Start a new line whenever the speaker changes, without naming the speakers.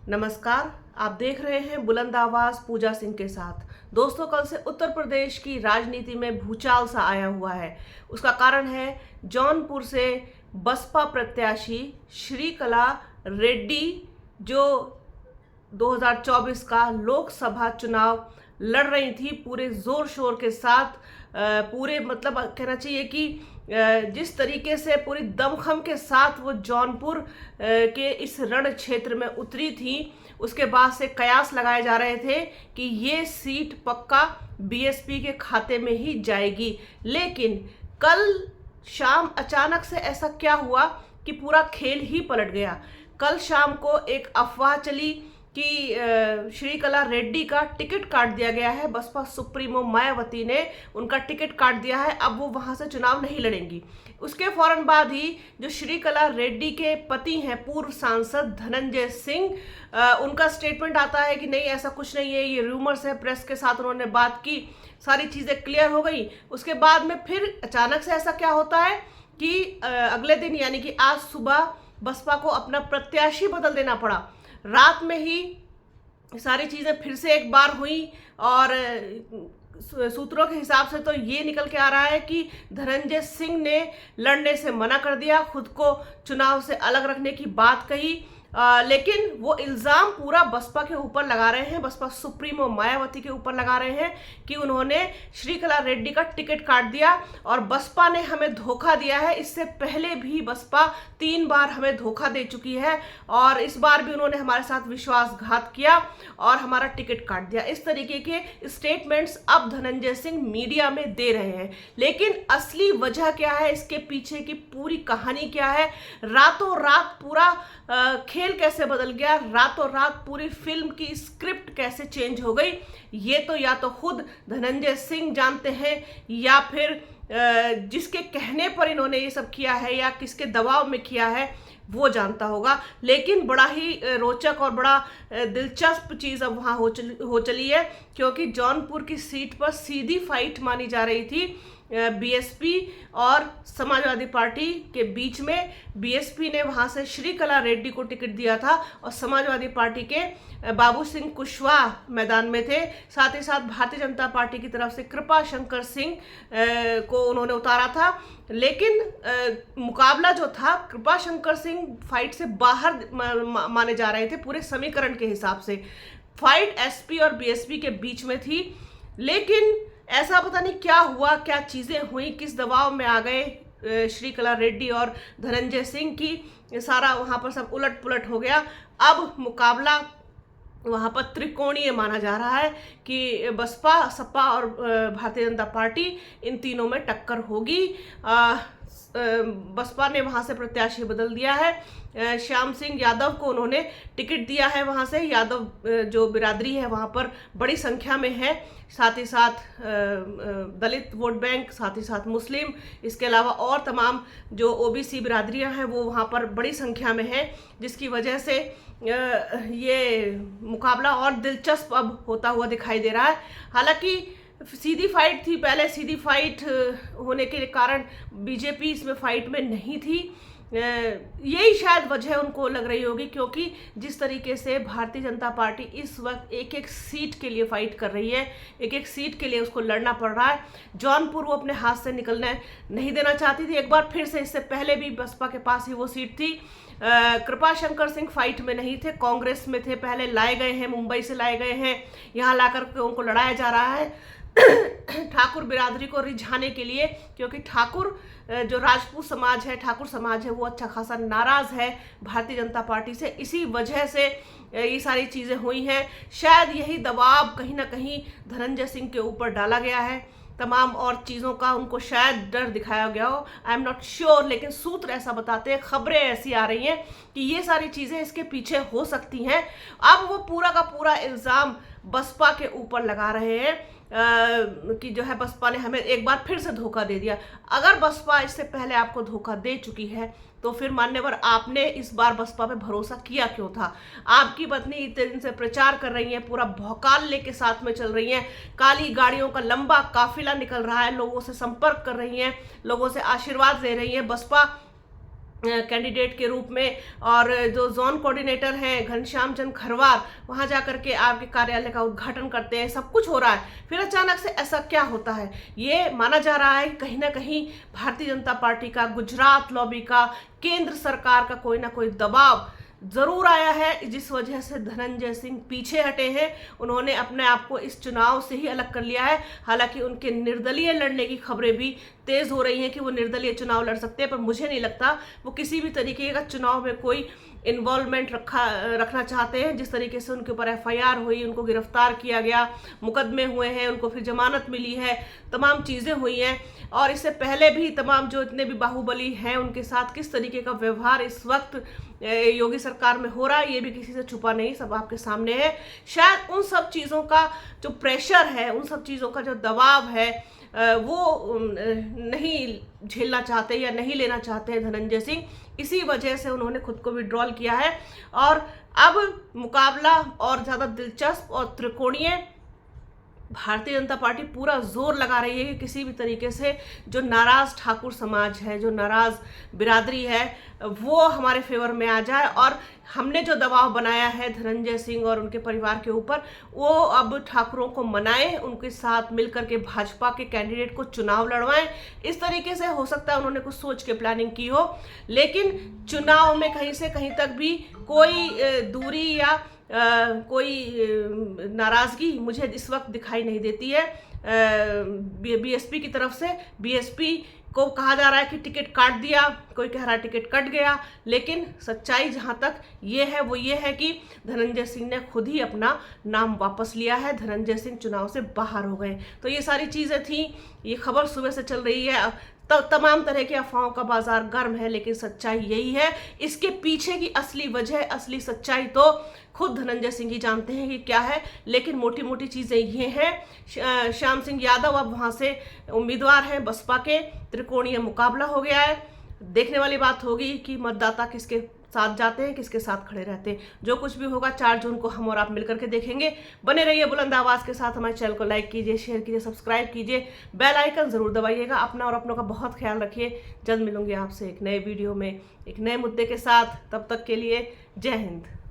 नमस्कार। आप देख रहे हैं बुलंद आवाज पूजा सिंह के साथ। दोस्तों, कल से उत्तर प्रदेश की राजनीति में भूचाल सा आया हुआ है। उसका कारण है जौनपुर से बसपा प्रत्याशी श्रीकला रेड्डी, जो 2024 का लोकसभा चुनाव लड़ रही थी पूरे जोर शोर के साथ। पूरे मतलब कहना चाहिए कि जिस तरीके से पूरी दमखम के साथ वो जौनपुर के इस रण क्षेत्र में उतरी थी, उसके बाद से कयास लगाए जा रहे थे कि ये सीट पक्का बीएसपी के खाते में ही जाएगी। लेकिन कल शाम अचानक से ऐसा क्या हुआ कि पूरा खेल ही पलट गया। कल शाम को एक अफवाह चली कि श्रीकला रेड्डी का टिकट काट दिया गया है। बसपा सुप्रीमो मायावती ने उनका टिकट काट दिया है, अब वो वहां से चुनाव नहीं लड़ेंगी। उसके फौरन बाद ही जो श्रीकला रेड्डी के पति हैं पूर्व सांसद धनंजय सिंह, उनका स्टेटमेंट आता है कि नहीं, ऐसा कुछ नहीं है, ये रूमर्स है। प्रेस के साथ उन्होंने बात की, सारी चीजें क्लियर हो गई। उसके बाद में फिर अचानक से ऐसा क्या होता है कि अगले दिन यानी कि आज सुबह बसपा को अपना प्रत्याशी बदल देना पड़ा। रात में ही सारी चीज़ें फिर से एक बार हुई और सूत्रों के हिसाब से तो ये निकल के आ रहा है कि धनंजय सिंह ने लड़ने से मना कर दिया, खुद को चुनाव से अलग रखने की बात कही। लेकिन वो इल्ज़ाम पूरा बसपा के ऊपर लगा रहे हैं, बसपा सुप्रीमो मायावती के ऊपर लगा रहे हैं कि उन्होंने श्रीकला रेड्डी का टिकट काट दिया और बसपा ने हमें धोखा दिया है। इससे पहले भी बसपा 3 बार हमें धोखा दे चुकी है और इस बार भी उन्होंने हमारे साथ विश्वासघात किया और हमारा टिकट काट दिया। इस तरीके के स्टेटमेंट्स अब धनंजय सिंह मीडिया में दे रहे हैं। लेकिन असली वजह क्या है, इसके पीछे की पूरी कहानी क्या है, रातों रात पूरा खेल कैसे बदल गया, रातों रात पूरी फिल्म की स्क्रिप्ट कैसे चेंज हो गई, ये तो या तो खुद धनंजय सिंह जानते हैं या फिर जिसके कहने पर इन्होंने ये सब किया है या किसके दबाव में किया है वो जानता होगा। लेकिन बड़ा ही रोचक और बड़ा दिलचस्प चीज़ अब वहाँ हो चली है, क्योंकि जौनपुर की सीट पर सीधी फाइट मानी जा रही थी बीएसपी और समाजवादी पार्टी के बीच में। बीएसपी ने वहां से श्रीकला रेड्डी को टिकट दिया था और समाजवादी पार्टी के बाबू सिंह कुशवाहा मैदान में थे। साथ ही साथ भारतीय जनता पार्टी की तरफ से कृपा शंकर सिंह को उन्होंने उतारा था। लेकिन मुकाबला जो था, कृपा शंकर सिंह फाइट से बाहर माने जा रहे थे पूरे समीकरण के हिसाब से। फाइट एसपी और बीएसपी के बीच में थी। लेकिन ऐसा पता नहीं क्या हुआ, क्या चीज़ें हुई, किस दबाव में आ गए श्रीकला रेड्डी और धनंजय सिंह की सारा वहाँ पर सब उलट पुलट हो गया। अब मुकाबला वहाँ पर त्रिकोणीय माना जा रहा है कि बसपा, सपा और भारतीय जनता पार्टी, इन तीनों में टक्कर होगी। बसपा ने वहाँ से प्रत्याशी बदल दिया है। श्याम सिंह यादव को उन्होंने टिकट दिया है। वहाँ से यादव जो बिरादरी है वहाँ पर बड़ी संख्या में है, साथ ही साथ दलित वोट बैंक, साथ ही साथ मुस्लिम, इसके अलावा और तमाम जो ओबीसी बिरादरियाँ हैं वो वहाँ पर बड़ी संख्या में है, जिसकी वजह से ये मुकाबला और दिलचस्प अब होता हुआ दिखाई दे रहा है। हालांकि सीधी फाइट थी, पहले सीधी फाइट होने के कारण बीजेपी इसमें फाइट में नहीं थी। यही शायद वजह उनको लग रही होगी, क्योंकि जिस तरीके से भारतीय जनता पार्टी इस वक्त एक एक सीट के लिए फाइट कर रही है, एक एक सीट के लिए उसको लड़ना पड़ रहा है। जौनपुर वो अपने हाथ से निकलने नहीं देना चाहती थी एक बार फिर से। इससे पहले भी बसपा के पास ही वो सीट थी। कृपा शंकर सिंह फाइट में नहीं थे, कांग्रेस में थे, पहले लाए गए हैं, मुंबई से लाए गए हैं, यहाँ लाकर के उनको लड़ाया जा रहा है ठाकुर बिरादरी को रिझाने के लिए, क्योंकि ठाकुर जो राजपूत समाज है, ठाकुर समाज है, वो अच्छा खासा नाराज है भारतीय जनता पार्टी से। इसी वजह से ये सारी चीज़ें हुई हैं। शायद यही दबाव कहीं ना कहीं धनंजय सिंह के ऊपर डाला गया है, तमाम और चीज़ों का उनको शायद डर दिखाया गया हो, आई एम नॉट श्योर। लेकिन सूत्र ऐसा बताते हैं, खबरें ऐसी आ रही हैं कि ये सारी चीज़ें इसके पीछे हो सकती हैं। अब वो पूरा का पूरा इल्ज़ाम बसपा के ऊपर लगा रहे हैं कि जो है बसपा ने हमें एक बार फिर से धोखा दे दिया। अगर बसपा इससे पहले आपको धोखा दे चुकी है तो फिर मान्यवर आपने इस बार बसपा पे भरोसा किया क्यों था? आपकी पत्नी इतने दिन से प्रचार कर रही हैं, पूरा भौकाल लेके साथ में चल रही हैं, काली गाड़ियों का लंबा काफिला निकल रहा है, लोगों से संपर्क कर रही हैं, लोगों से आशीर्वाद ले रही हैं। बसपा कैंडिडेट के रूप में, और जो जोन कोऑर्डिनेटर हैं घनश्याम चंद खरवार वहां जाकर के आपके कार्यालय का उद्घाटन करते हैं। सब कुछ हो रहा है, फिर अचानक से ऐसा क्या होता है? ये माना जा रहा है कि कहीं ना कहीं भारतीय जनता पार्टी का, गुजरात लॉबी का, केंद्र सरकार का कोई ना कोई दबाव जरूर आया है, जिस वजह से धनंजय सिंह पीछे हटे हैं। उन्होंने अपने आप को इस चुनाव से ही अलग कर लिया है। हालांकि उनके निर्दलीय लड़ने की खबरें भी तेज हो रही हैं कि वो निर्दलीय चुनाव लड़ सकते हैं, पर मुझे नहीं लगता वो किसी भी तरीके का चुनाव में कोई इन्वॉल्वमेंट रखना चाहते हैं। जिस तरीके से उनके ऊपर FIR हुई, उनको गिरफ्तार किया गया, मुकदमे हुए हैं, उनको फिर जमानत मिली है, तमाम चीज़ें हुई हैं, और इससे पहले भी तमाम जो इतने भी बाहुबली हैं उनके साथ किस तरीके का व्यवहार इस वक्त योगी सरकार में हो रहा है, ये भी किसी से छुपा नहीं, सब आपके सामने है। शायद उन सब चीज़ों का जो प्रेशर है, उन सब चीज़ों का जो दबाव है, वो नहीं झेलना चाहते या नहीं लेना चाहते हैं धनंजय सिंह। इसी वजह से उन्होंने खुद को विड्रॉल किया है, और अब मुकाबला और ज़्यादा दिलचस्प और त्रिकोणीय। भारतीय जनता पार्टी पूरा जोर लगा रही है कि किसी भी तरीके से जो नाराज ठाकुर समाज है, जो नाराज बिरादरी है, वो हमारे फेवर में आ जाए, और हमने जो दबाव बनाया है धनंजय सिंह और उनके परिवार के ऊपर, वो अब ठाकुरों को मनाएं, उनके साथ मिलकर के भाजपा के कैंडिडेट को चुनाव लड़वाएं। इस तरीके से हो सकता है उन्होंने कुछ सोच के प्लानिंग की हो, लेकिन चुनाव में कहीं से कहीं तक भी कोई दूरी या कोई नाराजगी मुझे इस वक्त दिखाई नहीं देती है। BSP की तरफ से, BSP को कहा जा रहा है कि टिकट काट दिया, कोई कह रहा है टिकट कट गया, लेकिन सच्चाई जहां तक ये है वो ये है कि धनंजय सिंह ने खुद ही अपना नाम वापस लिया है। धनंजय सिंह चुनाव से बाहर हो गए। तो ये सारी चीज़ें थी, ये खबर सुबह से चल रही है, तो तमाम तरह के अफवाहों का बाजार गर्म है, लेकिन सच्चाई यही है। इसके पीछे की असली वजह, असली सच्चाई तो खुद धनंजय सिंह ही जानते हैं कि क्या है, लेकिन मोटी मोटी चीज़ें ये हैं। श्याम सिंह यादव अब वहाँ से उम्मीदवार हैं बसपा के, त्रिकोणीय मुकाबला हो गया है। देखने वाली बात होगी कि मतदाता किसके साथ जाते हैं, किसके साथ खड़े रहते हैं। जो कुछ भी होगा 4 जून को हम और आप मिलकर के देखेंगे। बने रहिए बुलंद आवाज़ के साथ। हमारे चैनल को लाइक कीजिए, शेयर कीजिए, सब्सक्राइब कीजिए, बेल आइकन ज़रूर दबाइएगा। अपना और अपनों का बहुत ख्याल रखिए। जल्द मिलूंगी आपसे एक नए वीडियो में, एक नए मुद्दे के साथ। तब तक के लिए जय हिंद।